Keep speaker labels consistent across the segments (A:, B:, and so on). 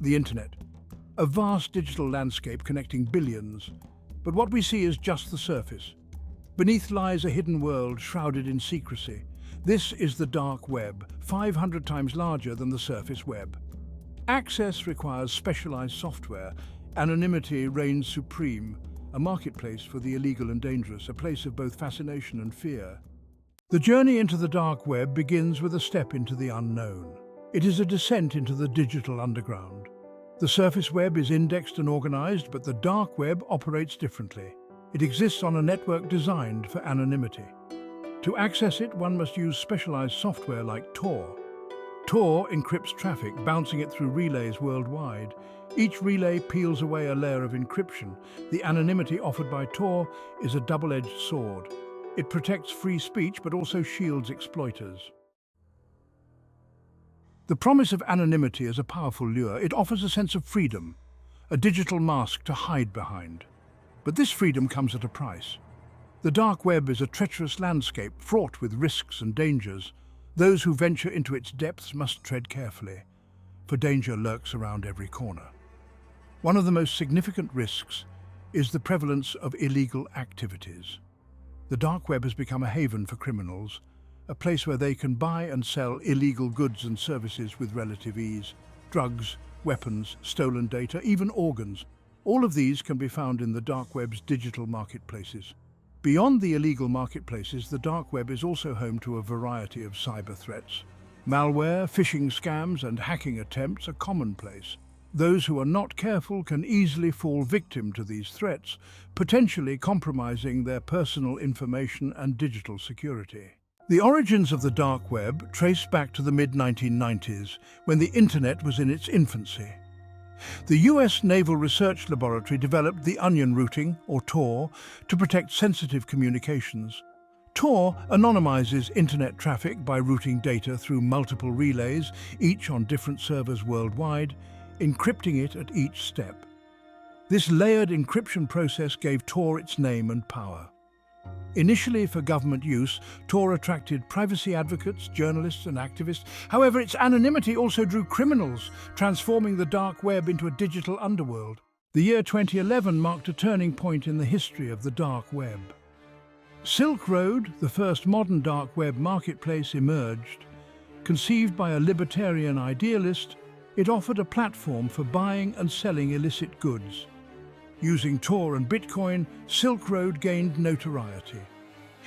A: The internet, a vast digital landscape connecting billions. But what we see is just the surface. Beneath lies a hidden world shrouded in secrecy. This is the dark web, 500 times larger than the surface web. Access requires specialized software. Anonymity reigns supreme, a marketplace for the illegal and dangerous, a place of both fascination and fear. The journey into the dark web begins with a step into the unknown. It is a descent into the digital underground. The surface web is indexed and organized, but the dark web operates differently. It exists on a network designed for anonymity. To access it, one must use specialized software like Tor. Tor encrypts traffic, bouncing it through relays worldwide. Each relay peels away a layer of encryption. The anonymity offered by Tor is a double-edged sword. It protects free speech but also shields exploiters. The promise of anonymity is a powerful lure. It offers a sense of freedom, a digital mask to hide behind. But this freedom comes at a price. The dark web is a treacherous landscape fraught with risks and dangers. Those who venture into its depths must tread carefully, for danger lurks around every corner. One of the most significant risks is the prevalence of illegal activities. The dark web has become a haven for criminals, a place where they can buy and sell illegal goods and services with relative ease. Drugs, weapons, stolen data, even organs. All of these can be found in the dark web's digital marketplaces. Beyond the illegal marketplaces, the dark web is also home to a variety of cyber threats. Malware, phishing scams, and hacking attempts are commonplace. Those who are not careful can easily fall victim to these threats, potentially compromising their personal information and digital security. The origins of the dark web trace back to the mid-1990s, when the internet was in its infancy. The US Naval Research Laboratory developed the onion routing, or Tor, to protect sensitive communications. Tor anonymizes internet traffic by routing data through multiple relays, each on different servers worldwide, encrypting it at each step. This layered encryption process gave Tor its name and power. Initially for government use, Tor attracted privacy advocates, journalists and activists. However, its anonymity also drew criminals, transforming the dark web into a digital underworld. The year 2011 marked a turning point in the history of the dark web. Silk Road, the first modern dark web marketplace, emerged. Conceived by a libertarian idealist, it offered a platform for buying and selling illicit goods. Using Tor and Bitcoin, Silk Road gained notoriety.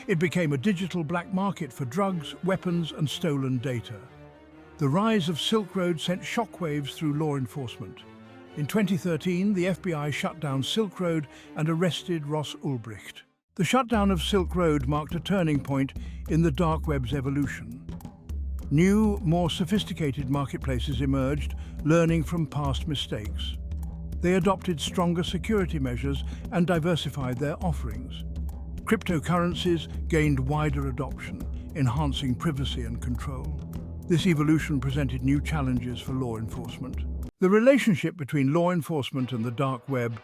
A: It became a digital black market for drugs, weapons, and stolen data. The rise of Silk Road sent shockwaves through law enforcement. In 2013, the FBI shut down Silk Road and arrested Ross Ulbricht. The shutdown of Silk Road marked a turning point in the dark web's evolution. New, more sophisticated marketplaces emerged, learning from past mistakes. They adopted stronger security measures and diversified their offerings. Cryptocurrencies gained wider adoption, enhancing privacy and control. This evolution presented new challenges for law enforcement. The relationship between law enforcement and the dark web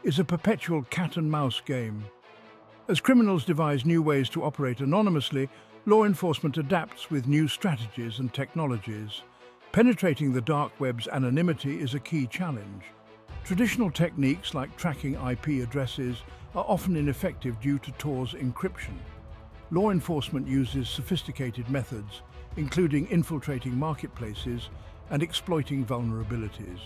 A: is a perpetual cat-and-mouse game. As criminals devise new ways to operate anonymously, law enforcement adapts with new strategies and technologies. Penetrating the dark web's anonymity is a key challenge. Traditional techniques like tracking IP addresses are often ineffective due to Tor's encryption. Law enforcement uses sophisticated methods, including infiltrating marketplaces and exploiting vulnerabilities.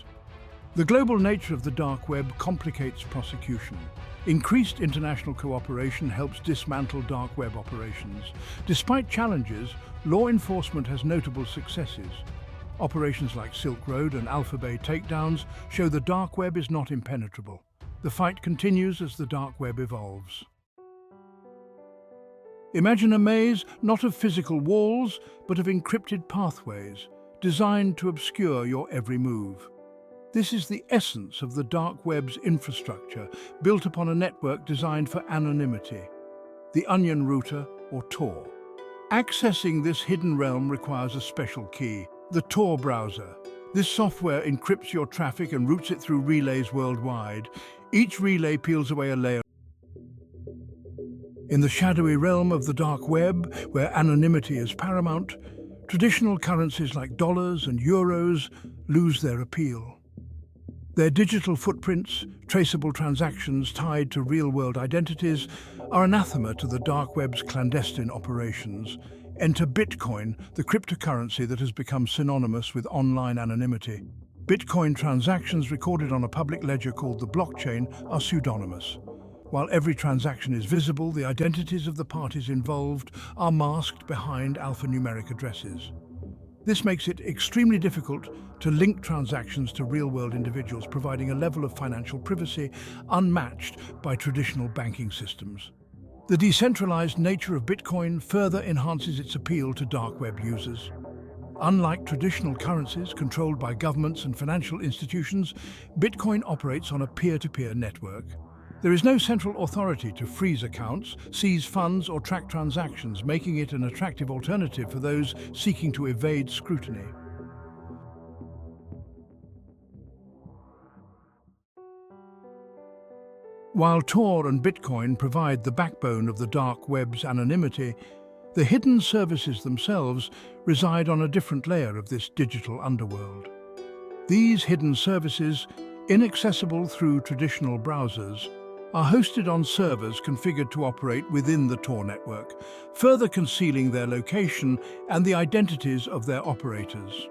A: The global nature of the dark web complicates prosecution. Increased international cooperation helps dismantle dark web operations. Despite challenges, law enforcement has notable successes. Operations like Silk Road and Alpha Bay takedowns show the dark web is not impenetrable. The fight continues as the dark web evolves. Imagine a maze not of physical walls, but of encrypted pathways, designed to obscure your every move. This is the essence of the dark web's infrastructure, built upon a network designed for anonymity, the onion router, or Tor. Accessing this hidden realm requires a special key, the Tor browser. This software encrypts your traffic and routes it through relays worldwide. Each relay peels away a layer. In the shadowy realm of the dark web, where anonymity is paramount, traditional currencies like dollars and euros lose their appeal. Their digital footprints, traceable transactions tied to real-world identities, are anathema to the dark web's clandestine operations. Enter Bitcoin, the cryptocurrency that has become synonymous with online anonymity. Bitcoin transactions recorded on a public ledger called the blockchain are pseudonymous. While every transaction is visible, the identities of the parties involved are masked behind alphanumeric addresses. This makes it extremely difficult to link transactions to real-world individuals, providing a level of financial privacy unmatched by traditional banking systems. The decentralized nature of Bitcoin further enhances its appeal to dark web users. Unlike traditional currencies controlled by governments and financial institutions, Bitcoin operates on a peer-to-peer network. There is no central authority to freeze accounts, seize funds, or track transactions, making it an attractive alternative for those seeking to evade scrutiny. While Tor and Bitcoin provide the backbone of the dark web's anonymity, the hidden services themselves reside on a different layer of this digital underworld. These hidden services, inaccessible through traditional browsers, are hosted on servers configured to operate within the Tor network, further concealing their location and the identities of their operators.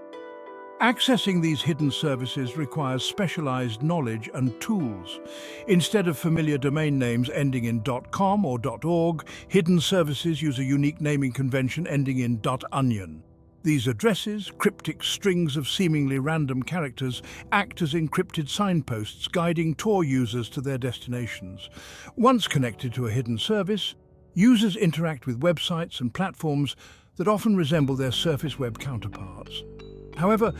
A: Accessing these hidden services requires specialized knowledge and tools. Instead of familiar domain names ending in .com or .org, hidden services use a unique naming convention ending in .onion. These addresses, cryptic strings of seemingly random characters, act as encrypted signposts guiding Tor users to their destinations. Once connected to a hidden service, users interact with websites and platforms that often resemble their surface web counterparts. However,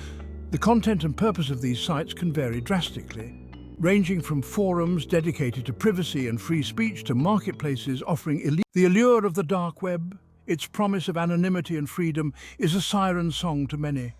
A: the content and purpose of these sites can vary drastically, ranging from forums dedicated to privacy and free speech to marketplaces offering the allure of the dark web. Its promise of anonymity and freedom is a siren song to many.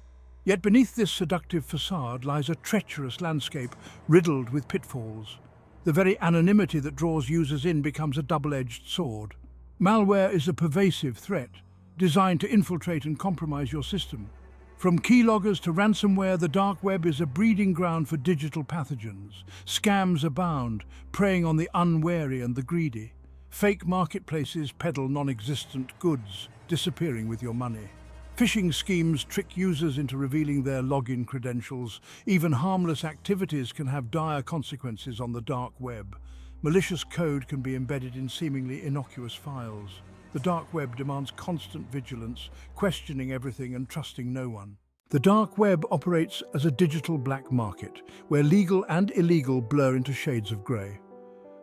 A: Yet beneath this seductive facade lies a treacherous landscape riddled with pitfalls. The very anonymity that draws users in becomes a double-edged sword. Malware is a pervasive threat, designed to infiltrate and compromise your system. From keyloggers to ransomware, the dark web is a breeding ground for digital pathogens. Scams abound, preying on the unwary and the greedy. Fake marketplaces peddle non-existent goods, disappearing with your money. Phishing schemes trick users into revealing their login credentials. Even harmless activities can have dire consequences on the dark web. Malicious code can be embedded in seemingly innocuous files. The dark web demands constant vigilance, questioning everything and trusting no one. The dark web operates as a digital black market, where legal and illegal blur into shades of grey.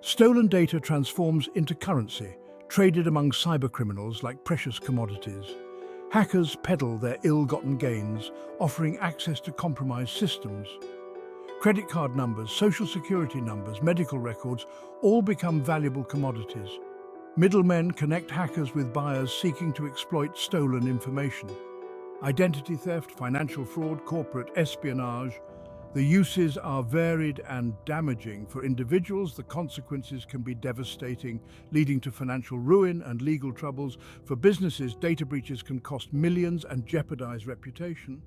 A: Stolen data transforms into currency, traded among cybercriminals like precious commodities. Hackers peddle their ill-gotten gains, offering access to compromised systems. Credit card numbers, social security numbers, medical records all become valuable commodities. Middlemen connect hackers with buyers seeking to exploit stolen information. Identity theft, financial fraud, corporate espionage. The uses are varied and damaging. For individuals, the consequences can be devastating, leading to financial ruin and legal troubles. For businesses, data breaches can cost millions and jeopardize reputation.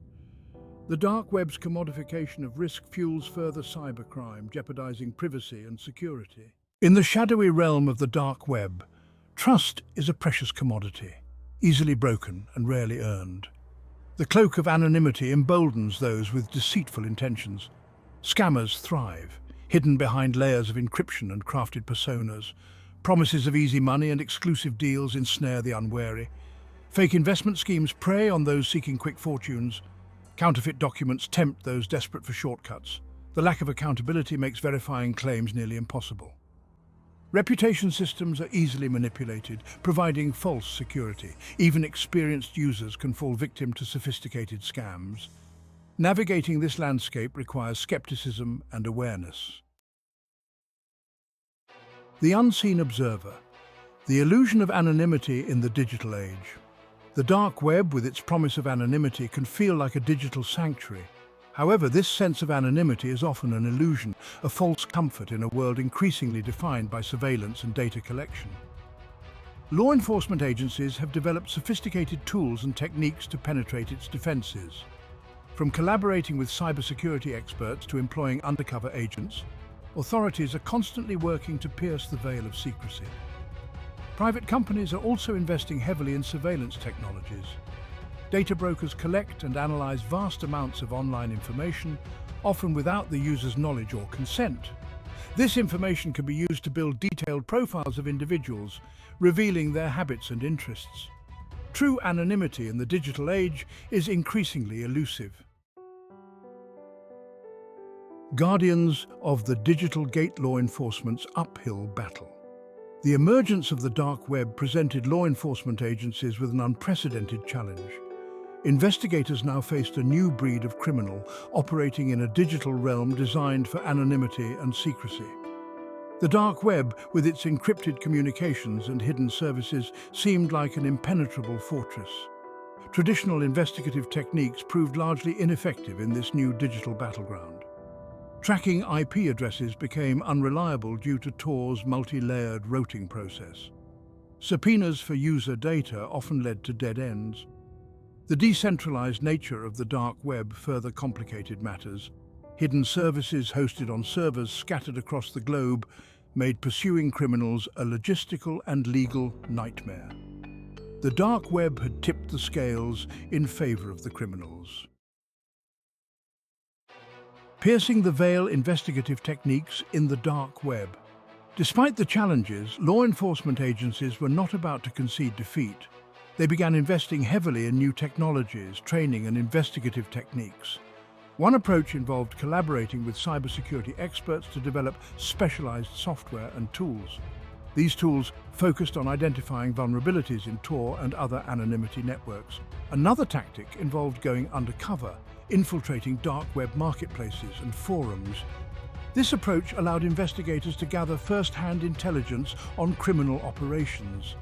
A: The dark web's commodification of risk fuels further cybercrime, jeopardizing privacy and security. In the shadowy realm of the dark web, trust is a precious commodity, easily broken and rarely earned. The cloak of anonymity emboldens those with deceitful intentions. Scammers thrive, hidden behind layers of encryption and crafted personas. Promises of easy money and exclusive deals ensnare the unwary. Fake investment schemes prey on those seeking quick fortunes. Counterfeit documents tempt those desperate for shortcuts. The lack of accountability makes verifying claims nearly impossible. Reputation systems are easily manipulated, providing false security. Even experienced users can fall victim to sophisticated scams. Navigating this landscape requires skepticism and awareness. The unseen observer, the illusion of anonymity in the digital age. The dark web, with its promise of anonymity, can feel like a digital sanctuary. However, this sense of anonymity is often an illusion, a false comfort in a world increasingly defined by surveillance and data collection. Law enforcement agencies have developed sophisticated tools and techniques to penetrate its defenses. From collaborating with cybersecurity experts to employing undercover agents, authorities are constantly working to pierce the veil of secrecy. Private companies are also investing heavily in surveillance technologies. Data brokers collect and analyze vast amounts of online information, often without the user's knowledge or consent. This information can be used to build detailed profiles of individuals, revealing their habits and interests. True anonymity in the digital age is increasingly elusive. Guardians of the digital gate law enforcement's uphill battle. The emergence of the dark web presented law enforcement agencies with an unprecedented challenge. Investigators now faced a new breed of criminal operating in a digital realm designed for anonymity and secrecy. The dark web, with its encrypted communications and hidden services, seemed like an impenetrable fortress. Traditional investigative techniques proved largely ineffective in this new digital battleground. Tracking IP addresses became unreliable due to Tor's multi-layered routing process. Subpoenas for user data often led to dead ends. The decentralized nature of the dark web further complicated matters. Hidden services hosted on servers scattered across the globe made pursuing criminals a logistical and legal nightmare. The dark web had tipped the scales in favor of the criminals. Piercing the veil investigative techniques in the dark web. Despite the challenges, law enforcement agencies were not about to concede defeat. They began investing heavily in new technologies, training and investigative techniques. One approach involved collaborating with cybersecurity experts to develop specialized software and tools. These tools focused on identifying vulnerabilities in Tor and other anonymity networks. Another tactic involved going undercover, infiltrating dark web marketplaces and forums. This approach allowed investigators to gather first-hand intelligence on criminal operations.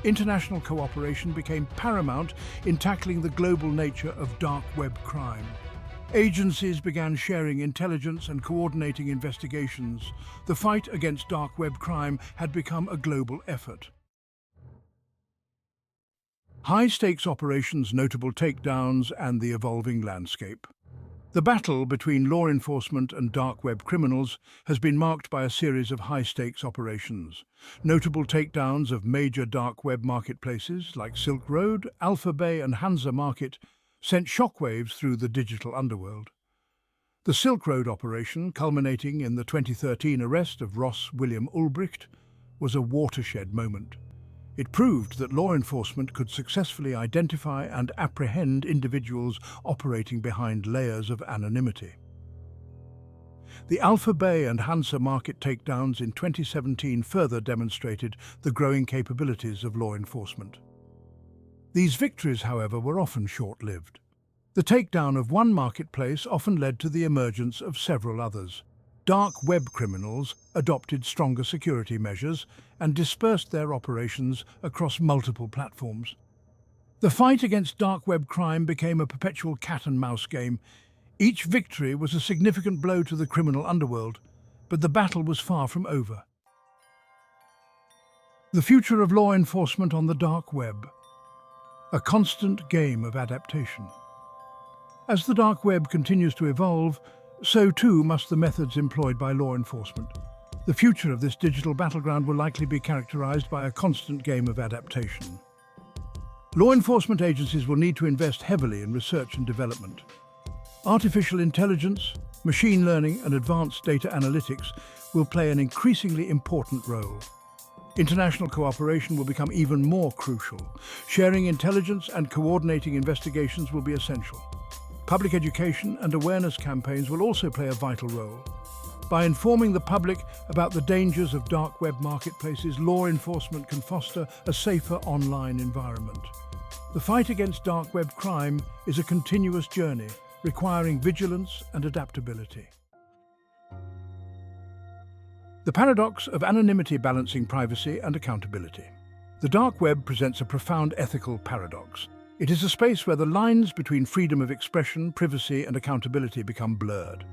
A: International cooperation became paramount in tackling the global nature of dark web crime. Agencies began sharing intelligence and coordinating investigations. The fight against dark web crime had become a global effort. High-stakes operations, notable takedowns, and the evolving landscape. The battle between law enforcement and dark web criminals has been marked by a series of high-stakes operations. Notable takedowns of major dark web marketplaces like Silk Road, Alpha Bay, and Hansa Market sent shockwaves through the digital underworld. The Silk Road operation, culminating in the 2013 arrest of Ross William Ulbricht, was a watershed moment. It proved that law enforcement could successfully identify and apprehend individuals operating behind layers of anonymity. The Alpha Bay and Hansa Market takedowns in 2017 further demonstrated the growing capabilities of law enforcement. These victories, however, were often short-lived. The takedown of one marketplace often led to the emergence of several others. Dark web criminals adopted stronger security measures and dispersed their operations across multiple platforms. The fight against dark web crime became a perpetual cat-and-mouse game. Each victory was a significant blow to the criminal underworld, but the battle was far from over. The future of law enforcement on the dark web. A constant game of adaptation. As the dark web continues to evolve, so too must the methods employed by law enforcement. The future of this digital battleground will likely be characterized by a constant game of adaptation. Law enforcement agencies will need to invest heavily in research and development. Artificial intelligence, machine learning, and advanced data analytics will play an increasingly important role. International cooperation will become even more crucial. Sharing intelligence and coordinating investigations will be essential. Public education and awareness campaigns will also play a vital role. By informing the public about the dangers of dark web marketplaces, law enforcement can foster a safer online environment. The fight against dark web crime is a continuous journey, requiring vigilance and adaptability. The paradox of anonymity balancing privacy and accountability. The dark web presents a profound ethical paradox. It is a space where the lines between freedom of expression, privacy, and accountability become blurred.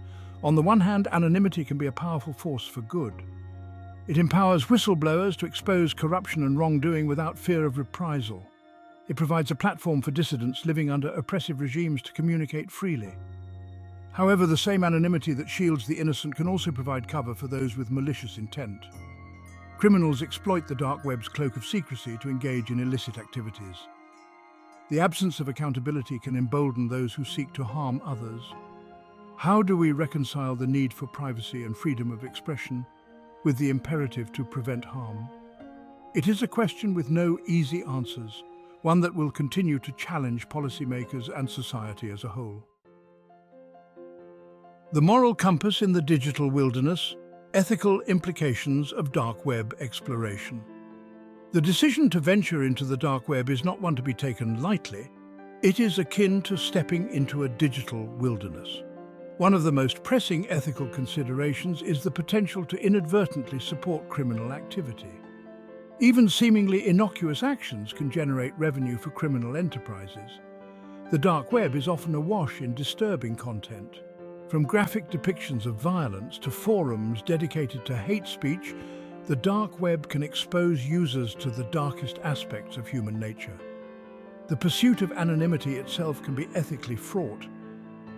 A: On the one hand, anonymity can be a powerful force for good. It empowers whistleblowers to expose corruption and wrongdoing without fear of reprisal. It provides a platform for dissidents living under oppressive regimes to communicate freely. However, the same anonymity that shields the innocent can also provide cover for those with malicious intent. Criminals exploit the dark web's cloak of secrecy to engage in illicit activities. The absence of accountability can embolden those who seek to harm others. How do we reconcile the need for privacy and freedom of expression with the imperative to prevent harm? It is a question with no easy answers, one that will continue to challenge policymakers and society as a whole. The moral compass in the digital wilderness, ethical implications of dark web exploration. The decision to venture into the dark web is not one to be taken lightly. It is akin to stepping into a digital wilderness. One of the most pressing ethical considerations is the potential to inadvertently support criminal activity. Even seemingly innocuous actions can generate revenue for criminal enterprises. The dark web is often awash in disturbing content. From graphic depictions of violence to forums dedicated to hate speech, the dark web can expose users to the darkest aspects of human nature. The pursuit of anonymity itself can be ethically fraught.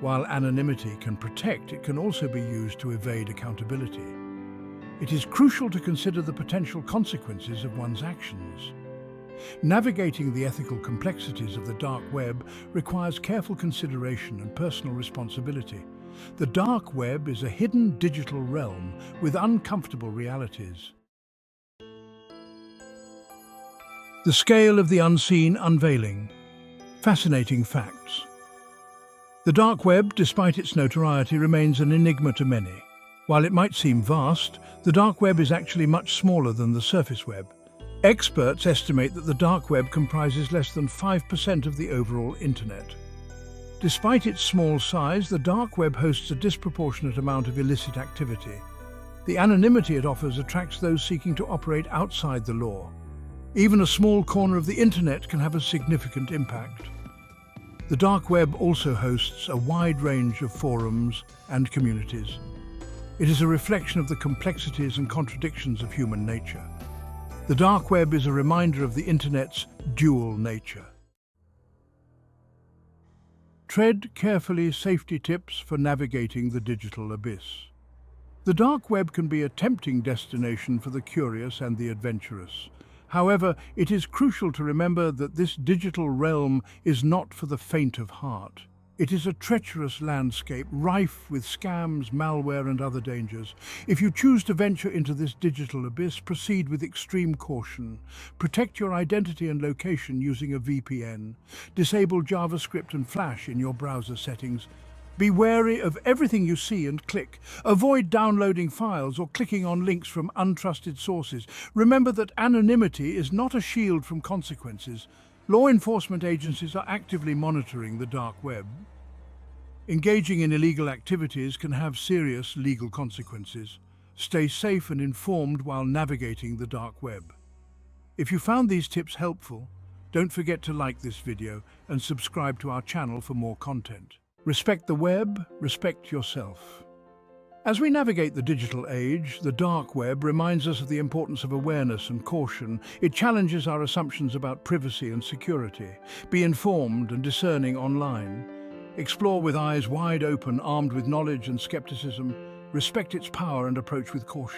A: While anonymity can protect, it can also be used to evade accountability. It is crucial to consider the potential consequences of one's actions. Navigating the ethical complexities of the dark web requires careful consideration and personal responsibility. The dark web is a hidden digital realm with uncomfortable realities. The scale of the unseen unveiling. Fascinating facts. The dark web, despite its notoriety, remains an enigma to many. While it might seem vast, the dark web is actually much smaller than the surface web. Experts estimate that the dark web comprises less than 5% of the overall internet. Despite its small size, the dark web hosts a disproportionate amount of illicit activity. The anonymity it offers attracts those seeking to operate outside the law. Even a small corner of the internet can have a significant impact. The dark web also hosts a wide range of forums and communities. It is a reflection of the complexities and contradictions of human nature. The dark web is a reminder of the internet's dual nature. Tread carefully. Safety tips for navigating the digital abyss. The dark web can be a tempting destination for the curious and the adventurous. However, it is crucial to remember that this digital realm is not for the faint of heart. It is a treacherous landscape, rife with scams, malware, and other dangers. If you choose to venture into this digital abyss, proceed with extreme caution. Protect your identity and location using a VPN. Disable JavaScript and Flash in your browser settings. Be wary of everything you see and click. Avoid downloading files or clicking on links from untrusted sources. Remember that anonymity is not a shield from consequences. Law enforcement agencies are actively monitoring the dark web. Engaging in illegal activities can have serious legal consequences. Stay safe and informed while navigating the dark web. If you found these tips helpful, don't forget to like this video and subscribe to our channel for more content. Respect the web, respect yourself. As we navigate the digital age, the dark web reminds us of the importance of awareness and caution. It challenges our assumptions about privacy and security. Be informed and discerning online. Explore with eyes wide open, armed with knowledge and skepticism. Respect its power and approach with caution.